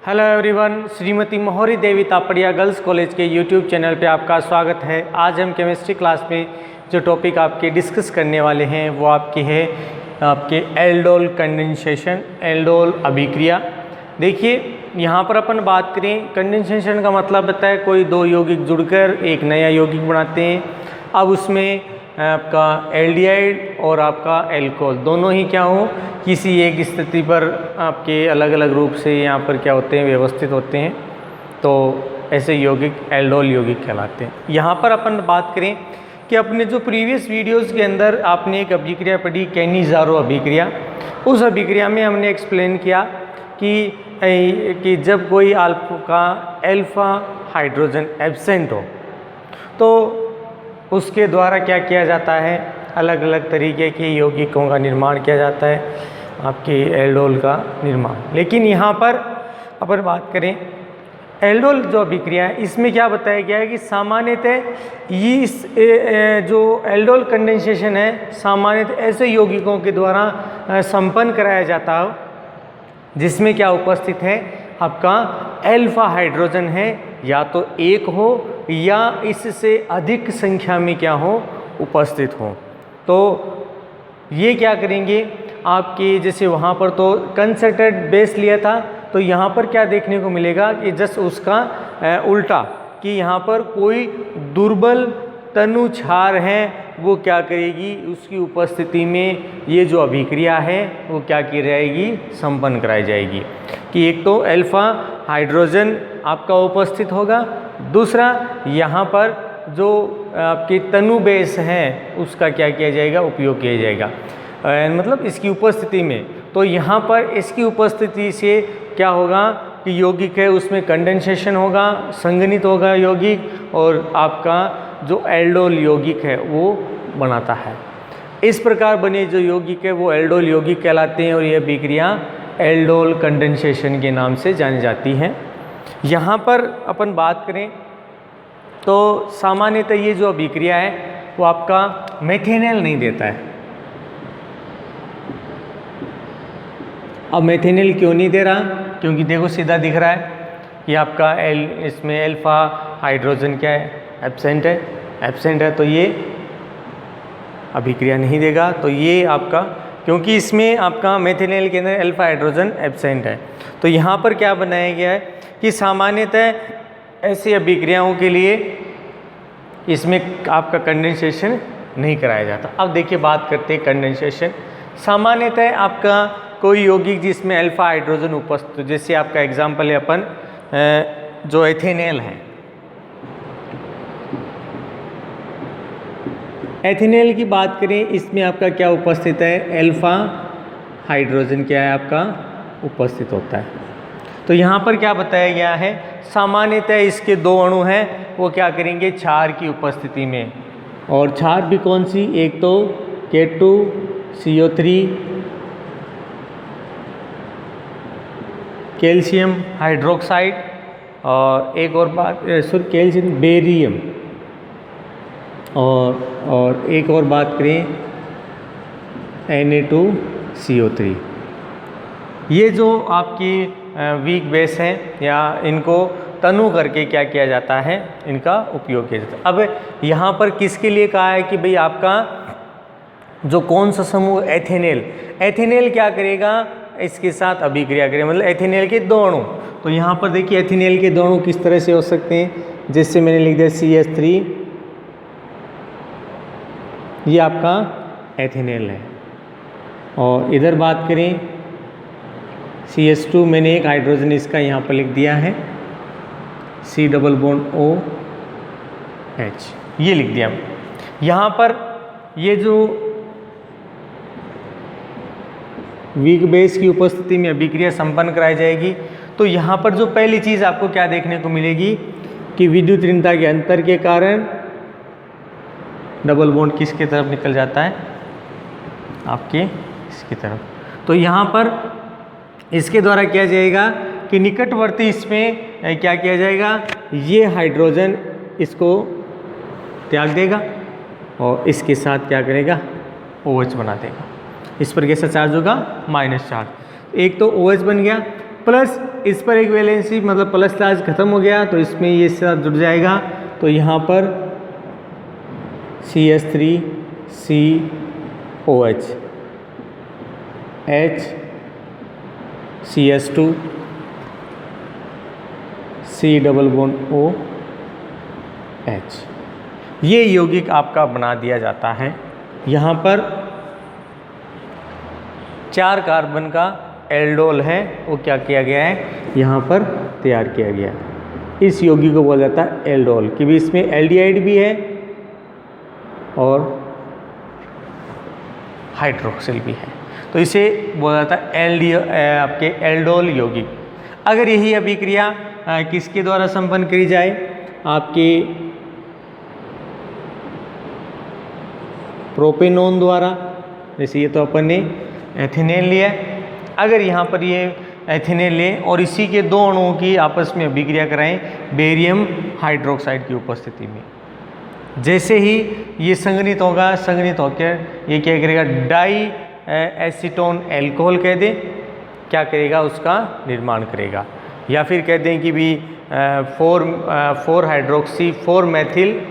Hello everyone, Shrimati मोहरी देवी Tapadia girls college के YouTube channel पे आपका स्वागत है। आज हम केमिस्ट्री क्लास में जो टॉपिक आपके डिस्कस करने वाले हैं वो आपकी है आपके एल्डोल कंडेंसेशन, एल्डोल अभिक्रिया। देखिए यहाँ पर अपन बात करें, कंडेंसेशन का मतलब होता है कोई दो यौगिक जुड़कर एक नया यौगिक बनाते हैं। अब उसमें आपका एल्डिहाइड और आपका एल्कोहल दोनों ही क्या हो, किसी एक स्थिति पर आपके अलग अलग रूप से यहाँ पर क्या होते हैं, व्यवस्थित होते हैं, तो ऐसे यौगिक एल्डोल यौगिक कहलाते हैं। यहाँ पर अपन बात करें कि अपने जो प्रीवियस वीडियोस के अंदर आपने एक अभिक्रिया पढ़ी कैनिज़ारो अभिक्रिया, उस अभिक्रिया में हमने एक्सप्लेन किया कि जब कोई अल्फा हाइड्रोजन एब्सेंट हो तो उसके द्वारा क्या किया जाता है, अलग अलग तरीके के यौगिकों का निर्माण किया जाता है, आपके एल्डोल का निर्माण। लेकिन यहाँ पर अपन बात करें एल्डोल जो अभिक्रिया है, इसमें क्या बताया गया है कि सामान्यतः ये जो एल्डोल कंडेंसेशन है सामान्यतः ऐसे यौगिकों के द्वारा संपन्न कराया जाता हो जिसमें क्या उपस्थित है, आपका अल्फा हाइड्रोजन है, या तो एक हो या इससे अधिक संख्या में क्या हो, उपस्थित हो। तो ये क्या करेंगे आपके, जैसे वहाँ पर तो कंसंट्रेटेड बेस लिया था, तो यहाँ पर क्या देखने को मिलेगा कि जस्ट उसका उल्टा, कि यहाँ पर कोई दुर्बल तनु क्षार है वो क्या करेगी, उसकी उपस्थिति में ये जो अभिक्रिया है वो क्या की जाएगी, संपन्न कराई जाएगी। कि एक तो अल्फा हाइड्रोजन आपका उपस्थित होगा, दूसरा यहाँ पर जो आपके तनु बेस हैं उसका क्या किया जाएगा, उपयोग किया जाएगा, मतलब इसकी उपस्थिति में। तो यहाँ पर इसकी उपस्थिति से क्या होगा कि यौगिक है उसमें कंडेंसेशन होगा, संघनित होगा यौगिक, और आपका जो एल्डोल यौगिक है वो बनाता है। इस प्रकार बने जो यौगिक है वो एल्डोल यौगिक कहलाते हैं, और यह अभिक्रिया एल्डोल कंडेंसेशन के नाम से जानी जाती है। यहाँ पर अपन बात करें तो सामान्यतः ये जो अभिक्रिया है वो आपका मेथेनॉल नहीं देता है। अब मेथेनॉल क्यों नहीं दे रहा, क्योंकि देखो सीधा दिख रहा है कि आपका इसमें अल्फा हाइड्रोजन क्या है, एब्सेंट है, तो ये अभिक्रिया नहीं देगा। तो ये आपका, क्योंकि इसमें आपका मेथेनॉल के अंदर अल्फा हाइड्रोजन एब्सेंट है, तो यहाँ पर क्या बनाया गया है कि सामान्यतः ऐसी अभिक्रियाओं के लिए इसमें आपका कंडेंसेशन नहीं कराया जाता। अब देखिए बात करते हैं कंडेंसेशन। सामान्यतः आपका कोई यौगिक जिसमें अल्फा हाइड्रोजन उपस्थित, जैसे आपका एग्जाम्पल है अपन जो एथेनॉल है, एथेनॉल की बात करें, इसमें आपका क्या उपस्थित है, अल्फा हाइड्रोजन क्या है आपका उपस्थित होता है। तो यहाँ पर क्या बताया गया है, सामान्यतः इसके दो अणु हैं वो क्या करेंगे, क्षार की उपस्थिति में, और क्षार भी कौन सी, एक तो K2CO3 कैल्शियम हाइड्रोक्साइड, और एक और बात कैल्शियम बेरियम, और एक और बात करें Na2CO3। ये जो आपकी वीक बेस हैं या इनको तनु करके क्या किया जाता है, इनका उपयोग किया जाता है। अब यहाँ पर किसके लिए कहा है कि भाई आपका जो कौन सा समूह, एथेनॉल क्या करेगा, इसके साथ अभिक्रिया करेगा, मतलब एथेनॉल के दो अणु। तो यहाँ पर देखिए एथेनॉल के दो अणु किस तरह से हो सकते हैं, जैसे मैंने लिख दिया CH3, ये आपका एथेनॉल है, और इधर बात करें CH2, मैंने एक हाइड्रोजन इसका यहाँ पर लिख दिया है, C डबल बॉन्ड OH, ये लिख दिया। यहाँ पर ये जो वीक बेस की उपस्थिति में अभिक्रिया संपन्न कराई जाएगी। तो यहाँ पर जो पहली चीज़ आपको क्या देखने को मिलेगी कि विद्युत ऋणता के अंतर के कारण डबल बॉन्ड किसकी तरफ निकल जाता है, आपके इसकी तरफ। तो यहाँ पर इसके द्वारा किया जाएगा कि निकटवर्ती इसमें क्या किया जाएगा, ये हाइड्रोजन इसको त्याग देगा और इसके साथ क्या करेगा, OH बना देगा। इस पर कैसा चार्ज होगा, -चार्ज। एक तो OH बन गया, प्लस इस पर एक वैलेंसी मतलब प्लस चार्ज खत्म हो गया तो इसमें ये साथ जुड़ जाएगा, तो यहाँ पर CH3COH H CS2 C double bond OH, ये यौगिक आपका बना दिया जाता है। यहाँ पर 4 कार्बन का एल्डोल है, वो क्या किया गया है, यहाँ पर तैयार किया गया है। इस यौगिक को बोला जाता है एल्डोल, कि भी इसमें एल्डिहाइड भी है और हाइड्रोक्सिल भी है, तो इसे बोला जाता है आपके एल्डोल यौगिक। अगर यही अभिक्रिया किसके द्वारा संपन्न करी जाए, आपके प्रोपेनॉन द्वारा, जैसे ये तो अपन ने एथिनेल लिया, अगर यहाँ पर ये एथिनेल लें और इसी के 2 अणुओं की आपस में अभिक्रिया कराएं बेरियम हाइड्रोक्साइड की उपस्थिति में, जैसे ही ये संघनित होगा, संघनित होकर ये क्या करेगा, डाई एसीटोन एल्कोहल कह दें, क्या करेगा, उसका निर्माण करेगा। या फिर कह दें कि भी 4 हाइड्रोक्सी 4 मेथिल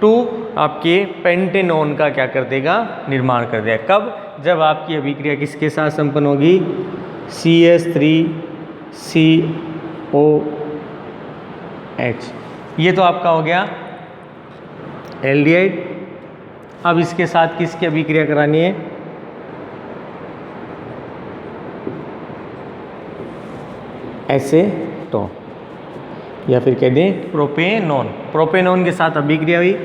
2 आपके पेंटेनोन का क्या कर देगा, निर्माण कर देगा। कब, जब आपकी अभिक्रिया किसके साथ संपन्न होगी, CH3COH, ये तो आपका हो गया एल्डिहाइड। अब इसके साथ किसकी अभिक्रिया करानी है, एसेटोन, या फिर कह दें प्रोपेनॉन। प्रोपेनॉन के साथ अभिक्रिया हुई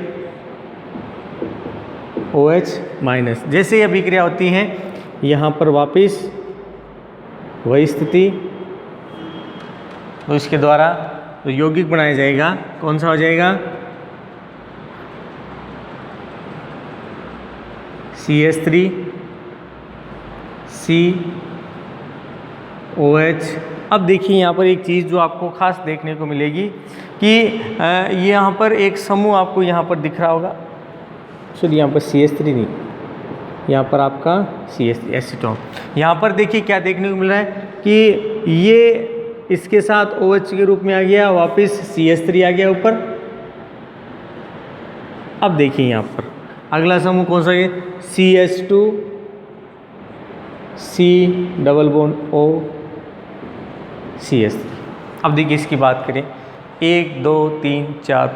OH माइनस, जैसे ही अभिक्रिया होती है यहाँ पर वापस वही स्थिति, तो इसके द्वारा तो यौगिक बनाया जाएगा, कौन सा हो जाएगा, CH3COH। अब देखिए यहाँ पर एक चीज़ जो आपको खास देखने को मिलेगी कि यहाँ पर एक समूह आपको यहाँ पर दिख रहा होगा, सॉरी यहाँ पर CH3 नहीं, यहाँ पर आपका CH3 एसीटोन। यहाँ पर देखिए क्या देखने को मिल रहा है कि ये इसके साथ OH के रूप में आ गया, वापस CH3 आ गया ऊपर। अब देखिए यहाँ पर अगला समूह कौन सा है, CH2 C double bond O CH3। अब देखिए इसकी बात करें, 1 2 3 4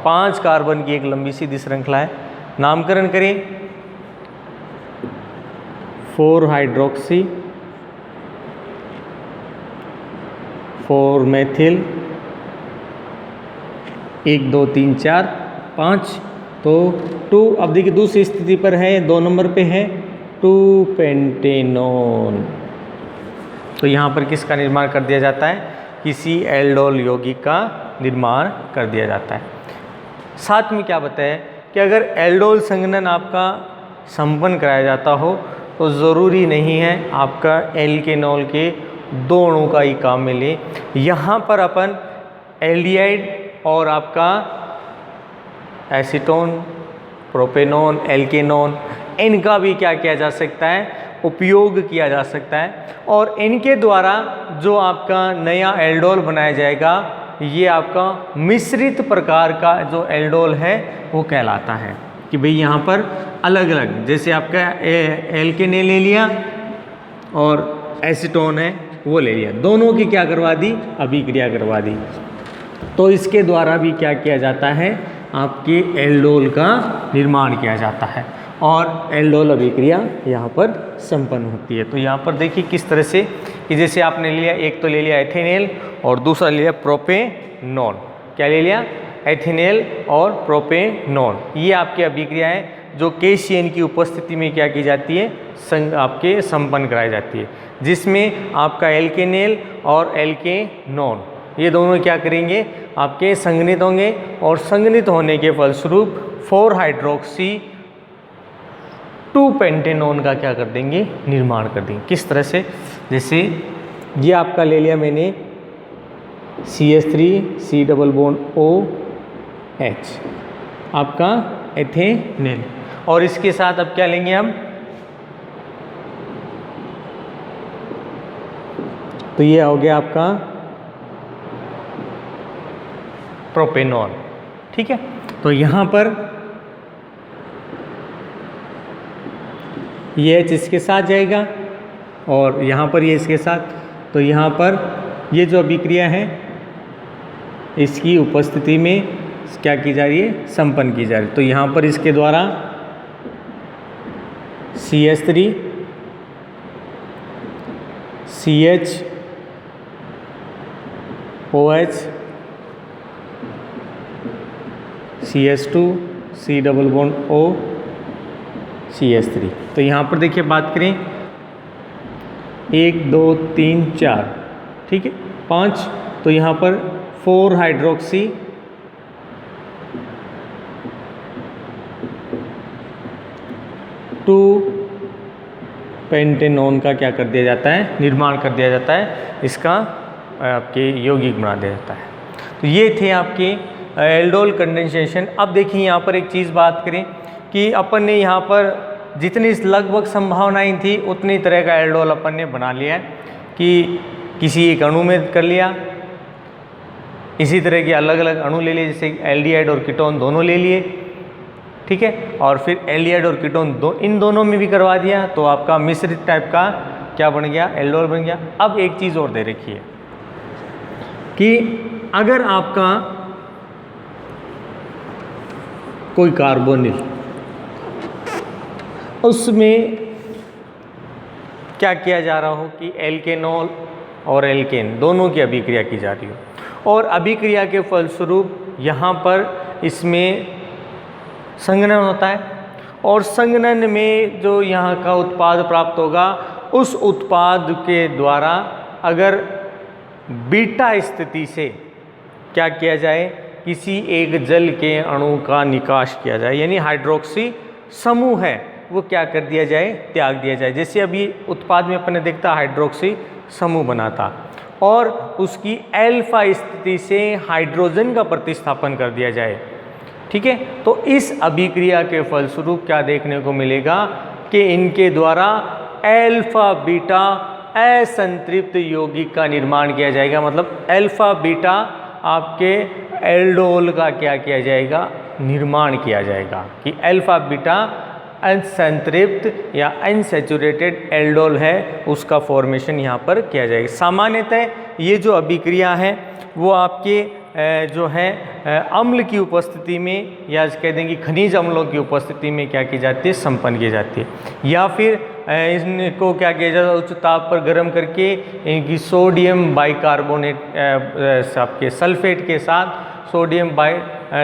5 कार्बन की एक लंबी सीधी श्रृंखला है, नामकरण करें 4 हाइड्रोक्सी 4 मेथिल 1 2 3 4 5, तो 2। अब देखिए दूसरी स्थिति पर है, 2 नंबर पे है 2 पेंटेनोन, तो यहाँ पर किसका निर्माण कर दिया जाता है, किसी एल्डोल यौगिक का निर्माण कर दिया जाता है। साथ में क्या बताया कि अगर एल्डोल संघनन आपका संपन्न कराया जाता हो तो ज़रूरी नहीं है आपका एल्केनॉल के 2 अणु का ही काम मिले। यहाँ पर अपन एल्डिहाइड और आपका एसीटोन, प्रोपेनॉन, एल्केनॉन, इनका भी क्या किया जा सकता है, उपयोग किया जा सकता है, और इनके द्वारा जो आपका नया एल्डोल बनाया जाएगा ये आपका मिश्रित प्रकार का जो एल्डोल है वो कहलाता है। कि भाई यहाँ पर अलग अलग, जैसे आपका एल्केनेल ले लिया और एसीटोन है वो ले लिया, दोनों की क्या करवा दी, अभिक्रिया करवा दी, तो इसके द्वारा भी क्या किया जाता है, आपके एल्डोल का निर्माण किया जाता है और एल्डोल अभिक्रिया यहाँ पर संपन्न होती है। तो यहाँ पर देखिए किस तरह से कि जैसे आपने लिया, एक तो ले लिया एथिनेल और दूसरा ले लिया प्रोपेनॉन। क्या ले लिया, एथिनेल और प्रोपेनॉन। ये आपकी अभिक्रिया है जो KCN की उपस्थिति में क्या की जाती है, आपके संपन्न कराई जाती है, जिसमें आपका एल्केनेल और एल्केनॉन ये दोनों क्या करेंगे, आपके संघनित होंगे और संघनित होने के फलस्वरूप 4 हाइड्रोक्सी 2 पेंटेनॉन का क्या कर देंगे, निर्माण कर देंगे। किस तरह से, जैसे ये आपका ले लिया मैंने CH3 C double bond OH आपका एथेनेल, और इसके साथ अब क्या लेंगे हम, तो ये हो गया आपका प्रोपेनॉल। ठीक है, तो यहाँ पर ये H इसके साथ जाएगा और यहाँ पर ये इसके साथ, तो यहाँ पर ये जो अभिक्रिया है इसकी उपस्थिति में क्या की जा रही है, संपन्न की जा रही है। तो यहाँ पर इसके द्वारा CH3 CH OH CH2 C double bond O CH3। तो यहाँ पर देखिए बात करें 1 2 3 4, ठीक है, 5, तो यहाँ पर 4 हाइड्रोक्सी 2 पेंटेनॉन का क्या कर दिया जाता है, निर्माण कर दिया जाता है, इसका आपके यौगिक बना दिया जाता है। तो ये थे आपके एल्डोल कंडेंसेशन। अब देखिए यहाँ पर एक चीज़ बात करें कि अपन ने यहाँ पर जितनी लगभग संभावनाएं थी उतनी तरह का एल्डोल अपन ने बना लिया है कि किसी एक अणु में कर लिया, इसी तरह के अलग अलग अणु ले लिए, जैसे एल्डिहाइड और कीटोन दोनों ले लिए, ठीक है, और फिर एल्डिहाइड और कीटोन इन दोनों में भी करवा दिया, तो आपका मिश्रित टाइप का क्या बन गया, एल्डोल बन गया। अब एक चीज़ और दे रखी है कि अगर आपका कोई कार्बोनिल, उसमें क्या किया जा रहा हो कि एल्केनॉल और एल्केन दोनों की अभिक्रिया की जा रही हो और अभिक्रिया के फलस्वरूप यहाँ पर इसमें संघनन होता है और संघनन में जो यहाँ का उत्पाद प्राप्त होगा, उस उत्पाद के द्वारा अगर बीटा स्थिति से क्या किया जाए, किसी एक जल के अणु का निकाश किया जाए, यानी हाइड्रोक्सी समूह है वो क्या कर दिया जाए, त्याग दिया जाए। जैसे अभी उत्पाद में अपन ने देखता हाइड्रोक्सी समूह बना था और उसकी एल्फा स्थिति से हाइड्रोजन का प्रतिस्थापन कर दिया जाए, ठीक है, तो इस अभिक्रिया के फलस्वरूप क्या देखने को मिलेगा कि इनके द्वारा एल्फा बीटा असंतृप्त यौगिक का निर्माण किया जाएगा। मतलब एल्फा बीटा आपके एल्डोल का क्या किया जाएगा, निर्माण किया जाएगा कि एल्फा बीटा असंतृप्त या अनसैचुरेटेड एल्डोल है, उसका फॉर्मेशन यहाँ पर किया जाएगा। सामान्यतः ये जो अभिक्रिया है वो आपके जो है अम्ल की उपस्थिति में या कह देंगे खनिज अम्लों की उपस्थिति में क्या की जाती है, संपन्न की जाती है, या फिर इनको क्या किया जाता है, उच्च ताप पर गर्म करके इनकी सोडियम बाइकार्बोनेट आपके सल्फेट के साथ, सोडियम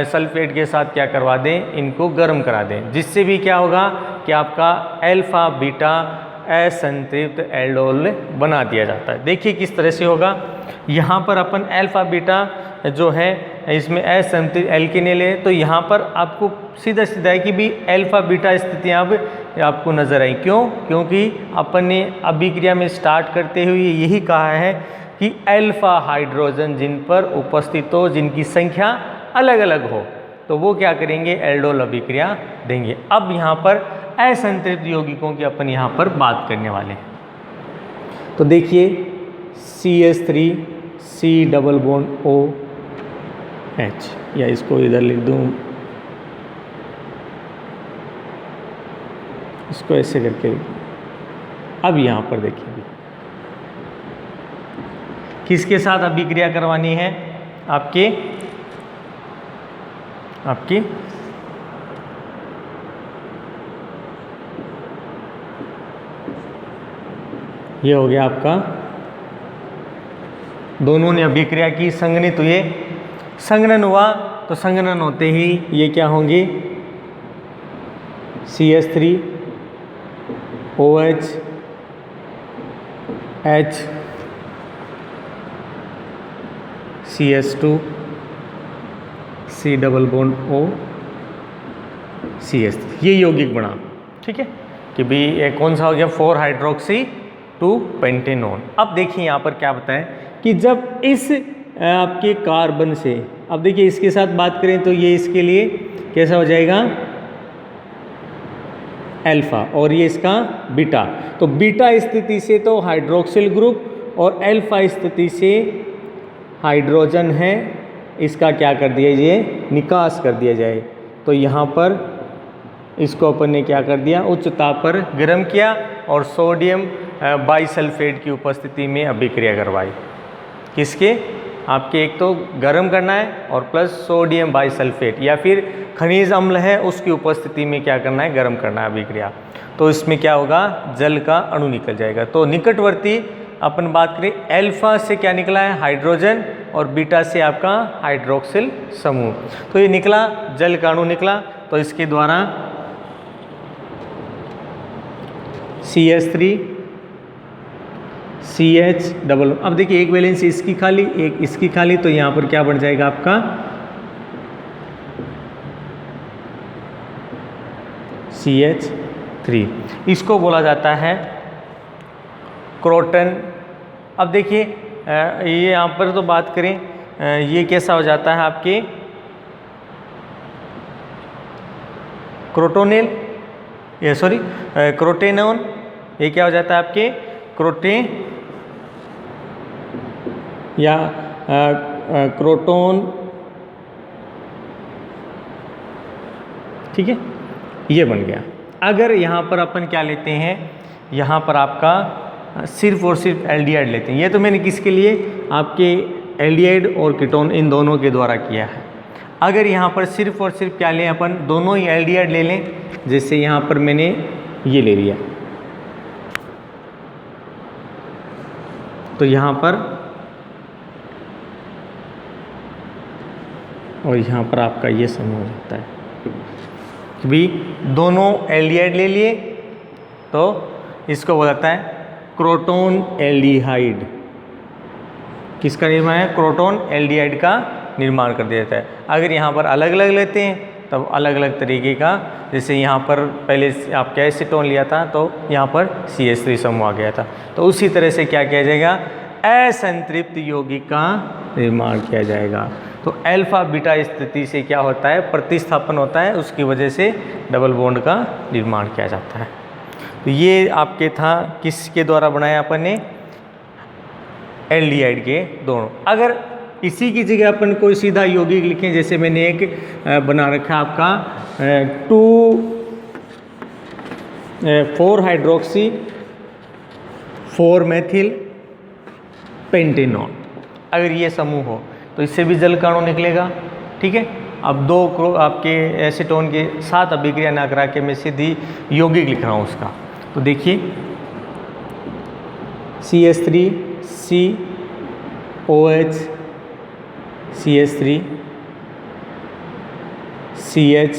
सल्फेट के साथ क्या करवा दें, इनको गर्म करा दें, जिससे भी क्या होगा कि आपका एल्फा बीटा असंतृप्त एल्डोल बना दिया जाता है। देखिए किस तरह से होगा, यहाँ पर अपन एल्फा बीटा जो है इसमें असंतृप्त एल्केनिल है, तो यहाँ पर आपको सीधा सीधा है कि भी एल्फा बीटा स्थितियाँ अब आपको नजर आई। क्यों? क्योंकि अपन ने अभिक्रिया में स्टार्ट करते हुए यही कहा है कि एल्फा हाइड्रोजन जिन पर उपस्थित हो, जिनकी संख्या अलग अलग हो, तो वो क्या करेंगे, एल्डोल अभिक्रिया देंगे। अब यहाँ पर असंतृप्त यौगिकों की अपन यहाँ पर बात करने वाले हैं। तो देखिए CH3 C double bond OH, या इसको इधर लिख दूँ, इसको ऐसे करके लिख। अब यहाँ पर देखिए किसके साथ अभिक्रिया करवानी है, आपके ये हो गया आपका, दोनों ने अभिक्रिया की, संघनित हुए, संघनन हुआ, तो संघनन होते ही ये क्या होंगे, CH3 OH H CH2 C double bond O CH3, ये यौगिक बना, ठीक है, कि भी ये कौन सा हो गया, 4 हाइड्रोक्सी 2 पेंटेनॉन। अब देखिए यहाँ पर क्या बताएं कि जब इस आपके कार्बन से, अब देखिए इसके साथ बात करें तो ये इसके लिए कैसा हो जाएगा, अल्फा, और ये इसका बीटा, तो बीटा स्थिति से तो हाइड्रोक्सिल ग्रुप और अल्फा स्थिति से हाइड्रोजन है इसका क्या कर दिया जाए, निकास कर दिया जाए। तो यहाँ पर इसको अपन ने क्या कर दिया, उच्च ताप पर गर्म किया और सोडियम बाइसल्फेट की उपस्थिति में अभिक्रिया करवाई। किसके, आपके एक तो गर्म करना है और प्लस सोडियम बाइसल्फेट या फिर खनिज अम्ल है उसकी उपस्थिति में क्या करना है, गर्म करना है अभिक्रिया। तो इसमें क्या होगा, जल का अणु निकल जाएगा। तो निकटवर्ती अपन बात करें, अल्फा से क्या निकला है, हाइड्रोजन, और बीटा से आपका हाइड्रोक्सिल समूह। तो ये निकला, जल का अणु निकला। तो इसके द्वारा CH3 CH डबल। अब देखिए एक वैलेंस इसकी खाली, एक इसकी खाली, तो यहाँ पर क्या बन जाएगा आपका CH3। इसको बोला जाता है क्रोटन। अब देखिए ये यहाँ पर तो बात करें, ये कैसा हो जाता है आपके क्रोटोनिल, ये सॉरी क्रोटेनॉन, ये क्या हो जाता है आपके क्रोटे या क्रोटोन, ठीक है, ये बन गया। अगर यहाँ पर अपन क्या लेते हैं, यहाँ पर आपका सिर्फ और सिर्फ एल्डिहाइड लेते हैं। ये तो मैंने किसके लिए, आपके एल्डिहाइड और कीटोन इन दोनों के द्वारा किया है। अगर यहाँ पर सिर्फ और सिर्फ क्या लें, अपन दोनों ही एल्डिहाइड ले लें, जैसे यहाँ पर मैंने ये ले लिया, तो यहाँ पर और यहाँ पर आपका ये समूह हो जाता है कि भी दोनों एल्डिहाइड ले लिए, तो इसको बोला जाता है क्रोटोन एल्डिहाइड। किसका निर्माण है, क्रोटोन एल्डिहाइड का निर्माण कर दिया जाता है। अगर यहाँ पर अलग अलग लेते हैं तब अलग अलग तरीके का, जैसे यहाँ पर पहले आपका एसीटोन लिया था तो यहाँ पर CH3 समूह आ गया था। तो उसी तरह से क्या किया जाएगा, असंतृप्त यौगिक का निर्माण किया जाएगा। तो अल्फा बीटा स्थिति से क्या होता है, प्रतिस्थापन होता है, उसकी वजह से डबल बॉन्ड का निर्माण किया जाता है। तो ये आपके था किसके द्वारा बनाया अपन ने, एल्डिहाइड के दोनों। अगर इसी की जगह अपन कोई सीधा यौगिक लिखें, जैसे मैंने एक बना रखा आपका 4 हाइड्रोक्सी 4 मेथिल पेंटेनॉन, अगर ये समूह हो तो इससे भी जल का अणु निकलेगा, ठीक है। अब दो आपके एसीटोन के साथ अभिक्रिया ना करा के मैं सीधी यौगिक लिख रहा हूँ उसका। तो देखिए CH3 COH CH3 CH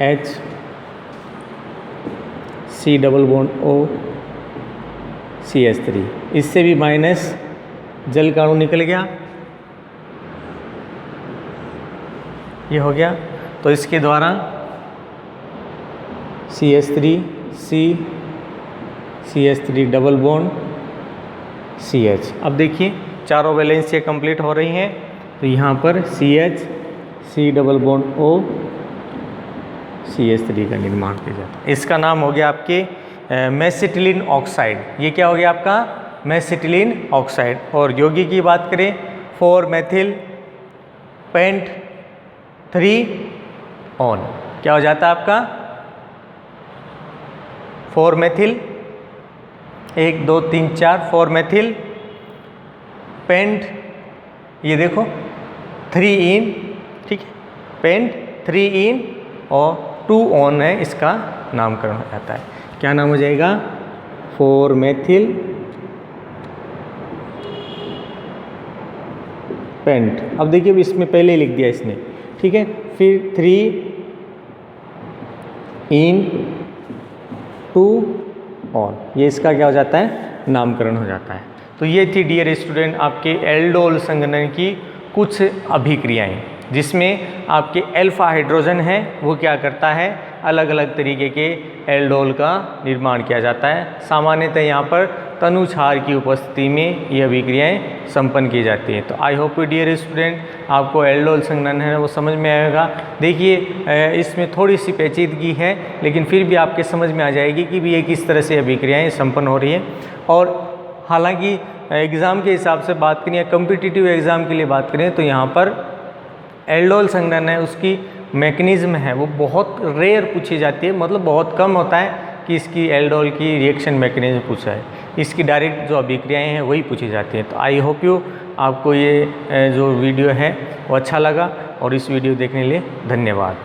H C double bond O CH3, इससे भी माइनस जल का अणु निकल गया, ये हो गया। तो इसके द्वारा CH3 CH3 double bond CH। अब देखिए चारों वैलेंस ये कंप्लीट हो रही हैं, तो यहाँ पर CH C double bond O CH3 का निर्माण किया जाता है। इसका नाम हो गया आपके मेसिटिलीन ऑक्साइड। ये क्या हो गया आपका, मेसिटिलीन ऑक्साइड। और यौगिक की बात करें, 4 मेथिल पेंट 3 ऑन, क्या हो जाता है आपका 4 मेथिल 1 2 3 4 4 मेथिल पेंट, ये देखो 3 इन, ठीक है, पेंट 3 इन और 2 ऑन है, इसका नामकरण हो जाता है। क्या नाम हो जाएगा, 4 मेथिल पेंट। अब देखिए इसमें पहले लिख दिया इसने, ठीक है। फिर 3 इन 2 ऑन, ये इसका क्या हो जाता है, नामकरण हो जाता है। तो ये थी डियर स्टूडेंट आपके एल्डोल संघनन की कुछ अभिक्रियाएं, जिसमें आपके अल्फा हाइड्रोजन है वो क्या करता है, अलग अलग तरीके के एल्डोल का निर्माण किया जाता है। सामान्यतः यहाँ पर तनु क्षार की उपस्थिति में ये अभिक्रियाएं संपन्न की जाती हैं। तो आई होप डियर स्टूडेंट आपको एल्डोल संघनन है वो समझ में आएगा। देखिए इसमें थोड़ी सी पेचीदगी है, लेकिन फिर भी आपके समझ में आ जाएगी कि भी ये किस तरह से अभिक्रियाएँ संपन्न हो रही हैं। और हालांकि एग्ज़ाम के हिसाब से बात करें या कम्पिटिटिव एग्ज़ाम के लिए बात करें तो यहाँ पर एल्डोल संघनन है उसकी मैकेनिज़्म है वो बहुत रेयर पूछी जाती है, मतलब बहुत कम होता है कि इसकी एल्डोल की रिएक्शन मैकेनिज्म पूछा है। इसकी डायरेक्ट जो अभिक्रियाएं हैं वही पूछी जाती हैं। तो आई होप यू आपको ये जो वीडियो है वो अच्छा लगा और इस वीडियो देखने के लिए धन्यवाद।